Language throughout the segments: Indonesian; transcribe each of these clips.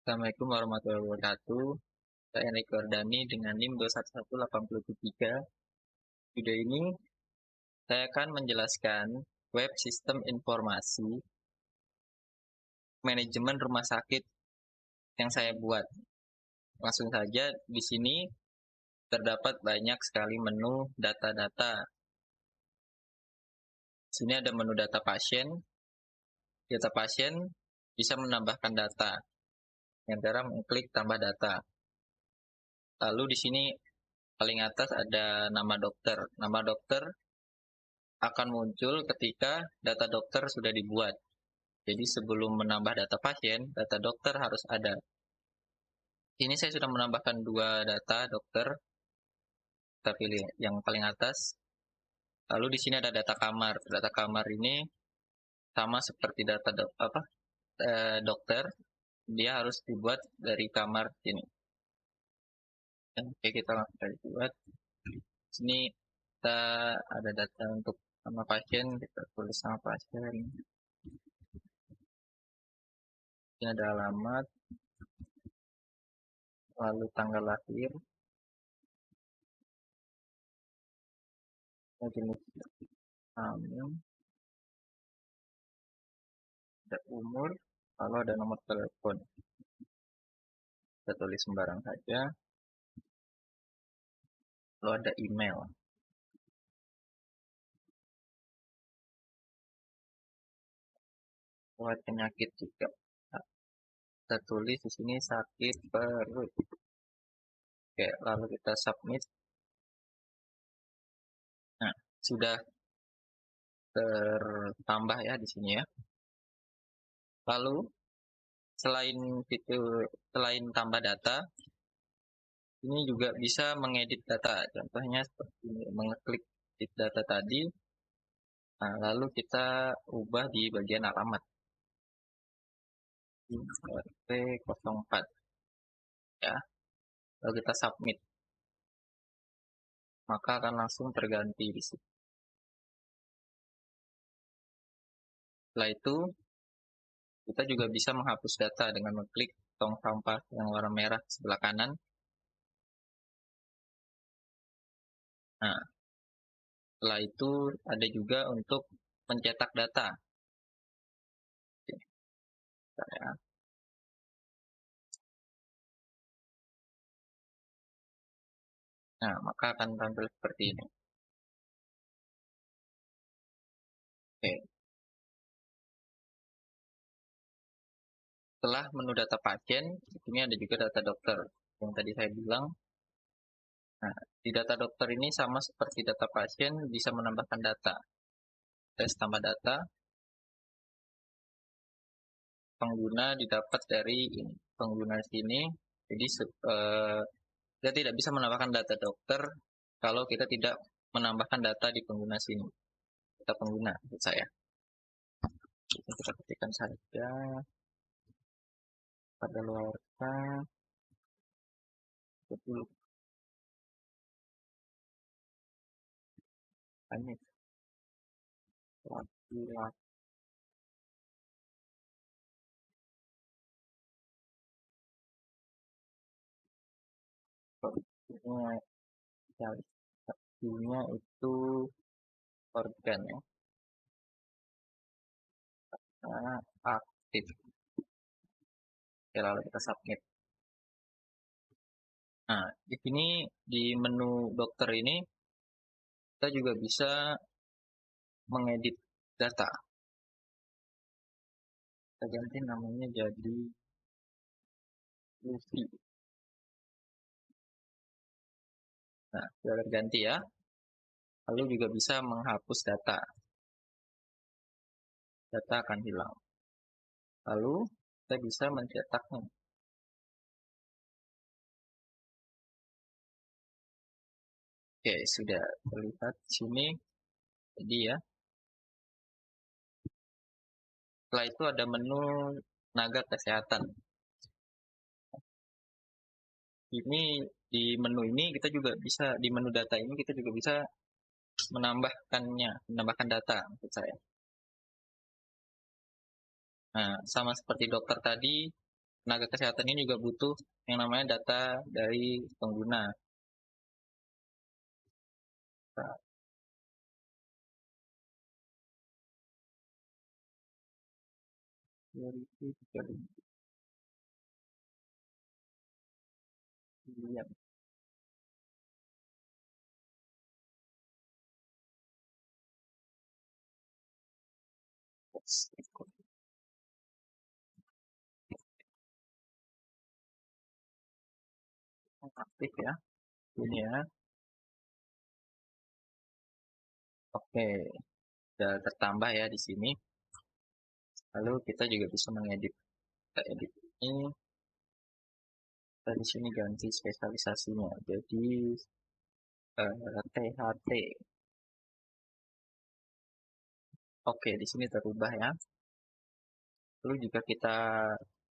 Assalamualaikum warahmatullahi wabarakatuh. Saya Enrico Ardani dengan NIM 2118073. Video ini saya akan menjelaskan web sistem informasi manajemen rumah sakit yang saya buat. Langsung saja, di sini terdapat banyak sekali menu data-data. Di sini ada menu data pasien. Data pasien bisa menambahkan data. Dengan cara mengklik tambah data. Lalu di sini paling atas ada nama dokter. Nama dokter akan muncul ketika data dokter sudah dibuat. Jadi sebelum menambah data pasien, data dokter harus ada. Ini saya sudah menambahkan 2 data dokter. Kita pilih yang paling atas. Lalu di sini ada data kamar. Data kamar ini sama seperti data dokter. Dia harus dibuat dari kamar ini. Oke, kita langsung buat. Sini kita ada data untuk nama pasien, kita tulis nama pasien. Ini ada alamat, lalu tanggal lahir, jenis hamil, ada umur, lalu ada nomor telepon. Kita tulis sembarang saja. Lalu ada email. Buat penyakit juga. Kita tulis di sini sakit perut. Oke, lalu kita submit. Nah, sudah tertambah ya di sini ya. Lalu selain tambah data, ini juga bisa mengedit data. Contohnya seperti ini, mengeklik data tadi. Nah, lalu kita ubah di bagian alamat. RT04 ya. Lalu kita submit. Maka akan langsung terganti di sini. Setelah itu, kita juga bisa menghapus data dengan mengklik tong sampah yang warna merah sebelah kanan. Nah, setelah itu ada juga untuk mencetak data. Ya. Nah, maka akan tampil seperti ini. Oke. Setelah menu data pasien, ini ada juga data dokter. Yang tadi saya bilang. Nah, di data dokter ini sama seperti data pasien, bisa menambahkan data. Tes tambah data. Pengguna didapat dari ini. Pengguna sini. Jadi kita tidak bisa menambahkan data dokter kalau kita tidak menambahkan data di pengguna sini. Data pengguna, maksud saya. Kita ketikkan saja pada luar dulu. Banyak. Laki-laki. Satunya itu organ ya. Nah, aktif. Oke, lalu kita submit. Nah, di sini di menu dokter ini kita juga bisa mengedit data. Kita ganti namanya jadi Lucy. Nah, sudah terganti ya. Lalu juga bisa menghapus data. Data akan hilang. Lalu kita bisa mencetaknya. Oke, sudah terlihat di sini. Jadi ya. Setelah itu ada menu tenaga kesehatan. Ini di menu ini kita juga bisa, di menu data ini kita juga bisa menambahkan data maksud saya. Nah, sama seperti dokter tadi, tenaga kesehatan ini juga butuh yang namanya data dari pengguna. Nah, lihat. Aktif ya, ini ya. Oke, sudah tertambah ya di sini. Lalu kita juga bisa mengedit. Kita edit ini. Kita di sini ganti spesialisasinya. Jadi THT. Oke, di sini terubah ya. Lalu jika kita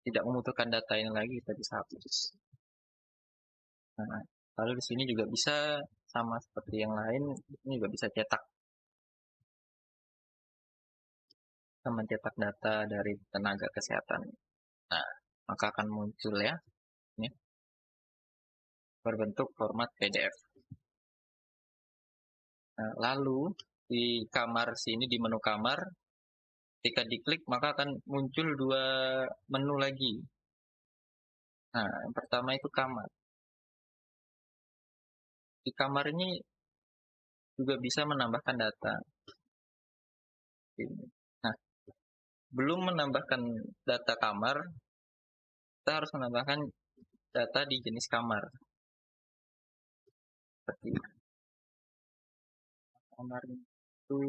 tidak membutuhkan data ini lagi, kita bisa hapus. Nah, lalu di sini juga bisa sama seperti yang lain, ini juga bisa cetak. Kita mencetak data dari tenaga kesehatan. Nah, maka akan muncul ya, ini berbentuk format PDF. Nah, lalu di kamar sini, di menu kamar, ketika diklik maka akan muncul dua menu lagi. Nah, yang pertama itu kamar. Di kamar ini juga bisa menambahkan data. Nah, belum menambahkan data kamar, kita harus menambahkan data di jenis kamar. Seperti kamar itu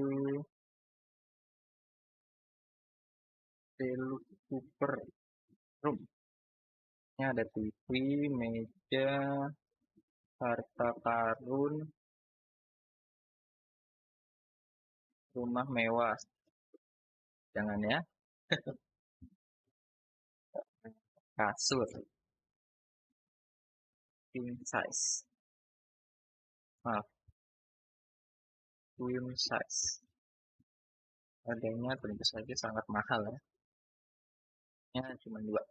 super room. Ini ada TV, meja, harta karun, rumah mewah. Jangan ya, kasur, king size. Maaf, queen size. Harganya tentu saja sangat mahal ya. Ya, cuma dua.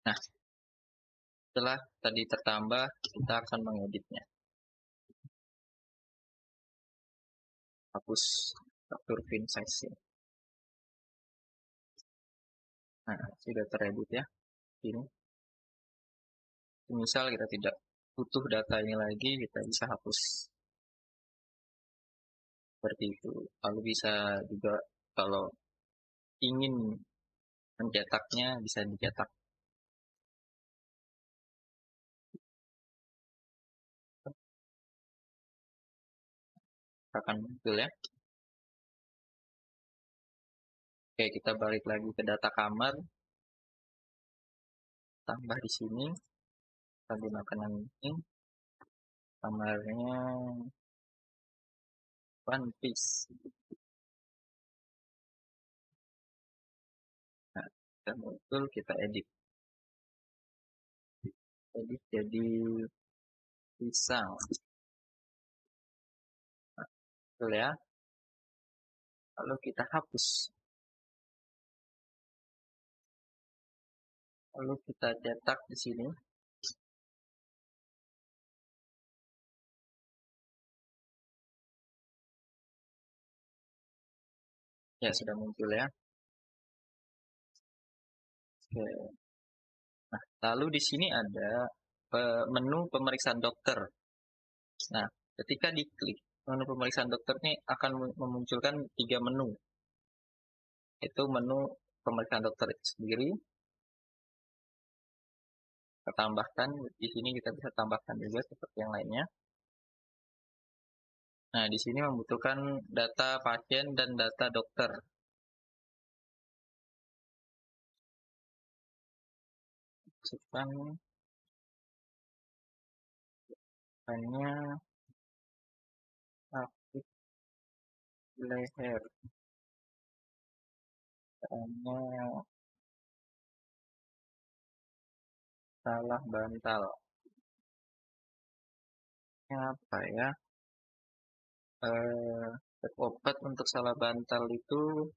Nah, setelah tadi tertambah, kita akan mengeditnya. Hapus faktur queen size ini. Nah, sudah teredit ya. Ini. Misal kita tidak butuh data ini lagi, kita bisa hapus. Seperti itu. Lalu bisa juga kalau ingin mencetaknya bisa dicetak. Akan muncul ya. Oke, kita balik lagi ke data kamar. Tambah di sini. Kita gunakan yang ini. Kamarnya One Piece. Nah, kita muncul, kita edit. Edit jadi pisang. Nah, betul ya. Lalu kita hapus. Lalu kita cetak di sini. Ya, sudah muncul ya. Oke. Nah, lalu di sini ada menu pemeriksaan dokter. Nah, ketika diklik menu pemeriksaan dokter ini akan memunculkan 3 menu. Itu menu pemeriksaan dokter itu sendiri. Kita tambahkan di sini, kita bisa tambahkan juga seperti yang lainnya. Nah, di sini membutuhkan data pasien dan data dokter. Masukkan hanya aktif leher, hanya salah bantal. Ini apa ya? Obat untuk salah bantal itu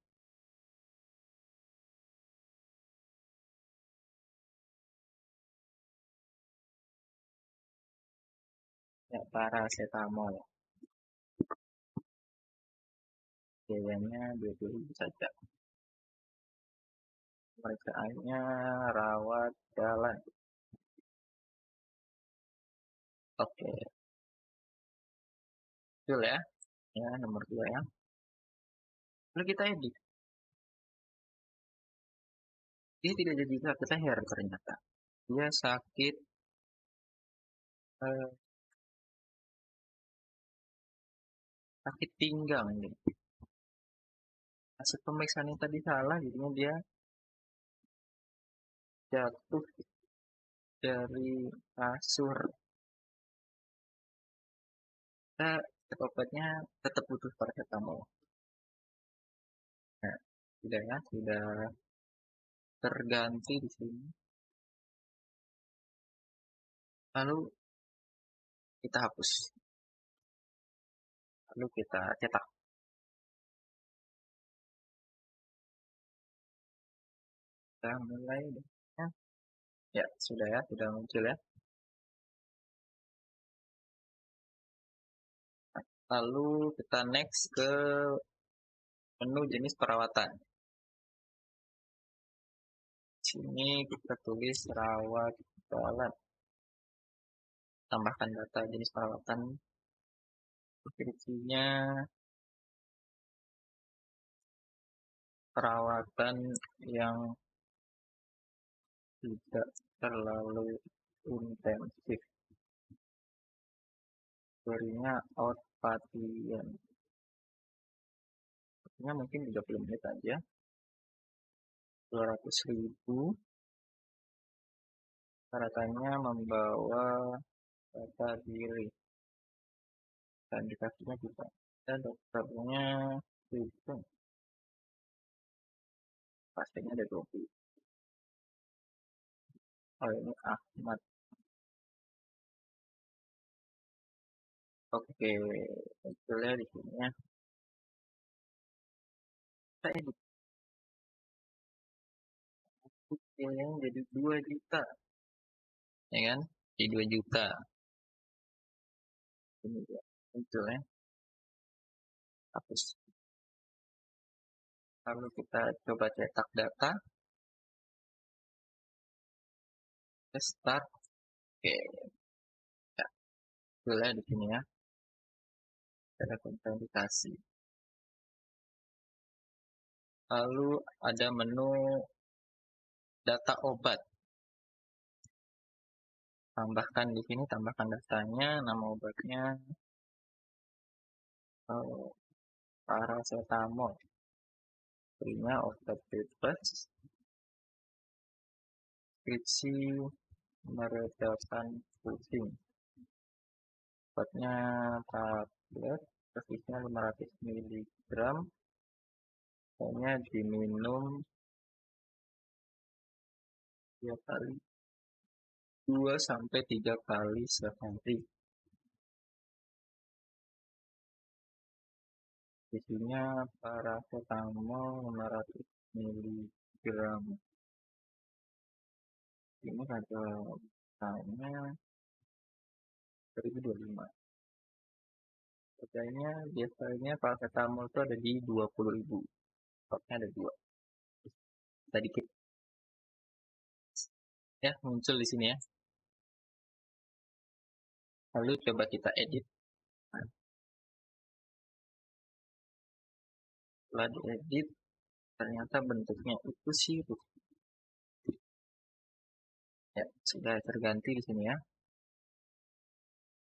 Ya, paracetamol. Biayanya 20.000 saja. Pemeriksaannya rawat jalan. Oke, betul ya. Ya, nomor 2 ya. Lalu kita edit. Dia tidak jadi sakit leher ternyata. Dia sakit eh, sakit pinggang ini. Hasil pemeriksaan yang tadi salah, jadinya dia jatuh dari kasur. Kita obatnya tetap butuh paracetamol. Nah, sudah ya, sudah terganti di sini. Lalu kita hapus. Lalu kita cetak. Kita mulai. Ya, sudah ya, sudah muncul ya. Lalu kita next ke menu jenis perawatan. Sini kita tulis rawat jalan. Tambahkan data jenis perawatan. Deskripsinya perawatan yang tidak terlalu intensif. Kategorinya outpatient. Artinya mungkin 30 menit aja. 200.000. Syaratnya membawa data diri. Dan indikasinya juga. Dan dokternya itu. Pastinya ada 20. Oh, ini Ahmad. Oke, hasilnya di sini ya. Kita edit. Yang jadi 2 juta. Ya kan? Jadi 2 juta. Ini dia. Muncul ya. Hapus. Lalu kita coba cetak data. Kita start. Oke. Ya, hasilnya di sini ya. Ada autentikasi. Lalu ada menu data obat. Tambahkan di sini, tambahkan datanya, nama obatnya paracetamol. Berinya obat bebas. Deskripsi meredakan pusing. Obatnya tablet, dosisnya 500 mg. Hanya diminum 2 kali, 2-3 kali sehari. Isinya paracetamol 500 mg. Ini harga tanya 2025. Harganya biasanya paracetamol itu ada di 20.000. Stoknya ada 2. Tadi kita ya muncul di sini ya. Lalu coba kita edit. Setelah diedit, ternyata bentuknya itu sirup. Ya, sudah terganti di sini ya.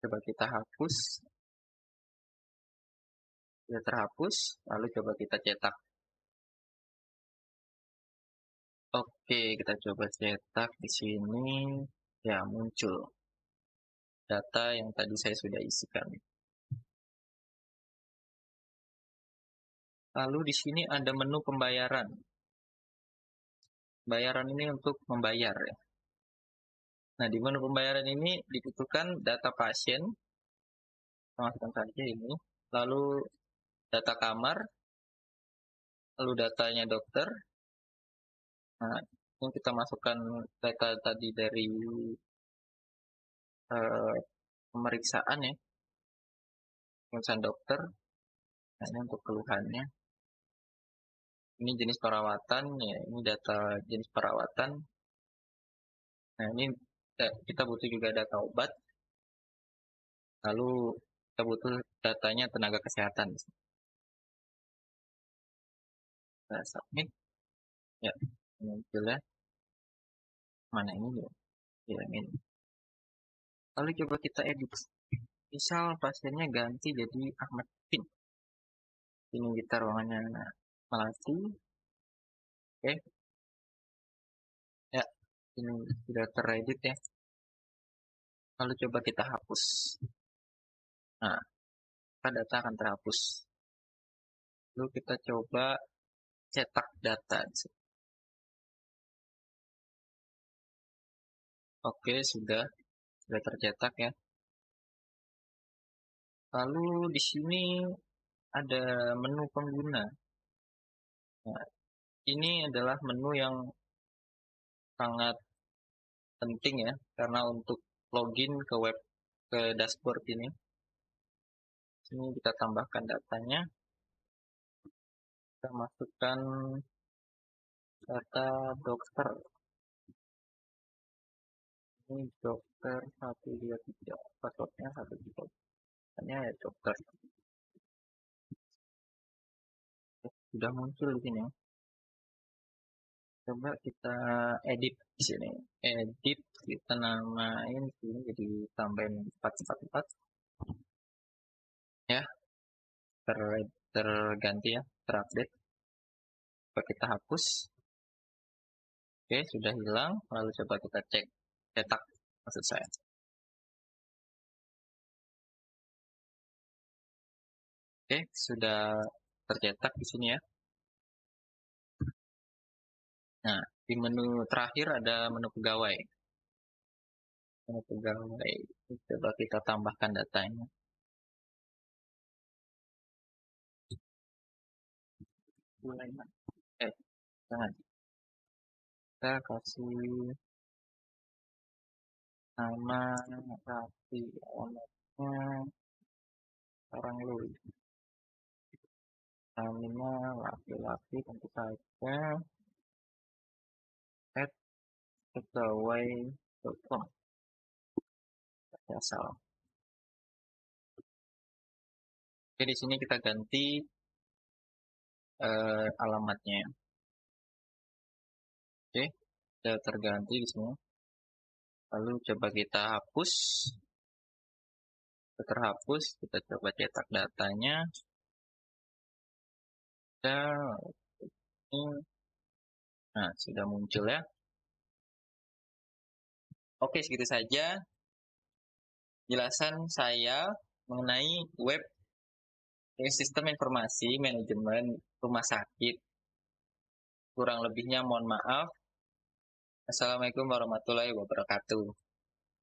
Coba kita hapus. Sudah terhapus, lalu coba kita cetak. Oke, kita coba cetak di sini. Ya, muncul data yang tadi saya sudah isikan. Lalu di sini ada menu pembayaran. Bayaran ini untuk membayar ya. Nah, di menu pembayaran ini dibutuhkan data pasien. Masukkan saja ini. Lalu data kamar. Lalu datanya dokter. Nah, ini kita masukkan data tadi dari pemeriksaan ya, pemeriksaan dokter. Nah, ini untuk keluhannya. Ini jenis perawatan ya, ini data jenis perawatan. Nah, ini kita butuh juga data obat. Lalu kita butuh datanya tenaga kesehatan. Kita submit. Ya, muncul ya. Mana ini ya? Ya, ini. Lalu coba kita edit. Misal pasiennya ganti jadi Ahmad Fin. Ini kita ruangannya Melati. Oke. Ya, ini sudah teredit ya. Lalu coba kita hapus. Nah, data akan terhapus. Lalu kita coba cetak data. Oke, sudah tercetak ya. Lalu di sini ada menu pengguna. Nah, ini adalah menu yang sangat penting ya, karena untuk login ke web, ke dashboard ini. Sini kita tambahkan datanya. Kita masukkan data dokter. Ini dokter 123, passwordnya 123. Hanya ya dokter. Sudah muncul di sini. Coba kita edit di sini. Edit, kita namain sini jadi tambahin 444. Ya, terganti ya, terupdate. Coba kita hapus. Oke, sudah hilang. Lalu coba kita cek cetak, maksud saya. Oke, sudah tercetak di sini ya. Nah, di menu terakhir ada menu pegawai. Menu pegawai. Coba kita tambahkan datanya. Jangan. Kita kasih nama Raffi, alamatnya orang lu. Namanya laki-laki tentu saja. @pegawai.com. Asal. Oke, di sini kita ganti alamatnya. Oke, sudah terganti di sini. Lalu coba kita hapus. Terhapus, kita coba cetak datanya. Nah, sudah muncul ya. Oke, segitu saja jelasan saya mengenai web sistem informasi manajemen rumah sakit. Kurang lebihnya mohon maaf. Assalamualaikum warahmatullahi wabarakatuh.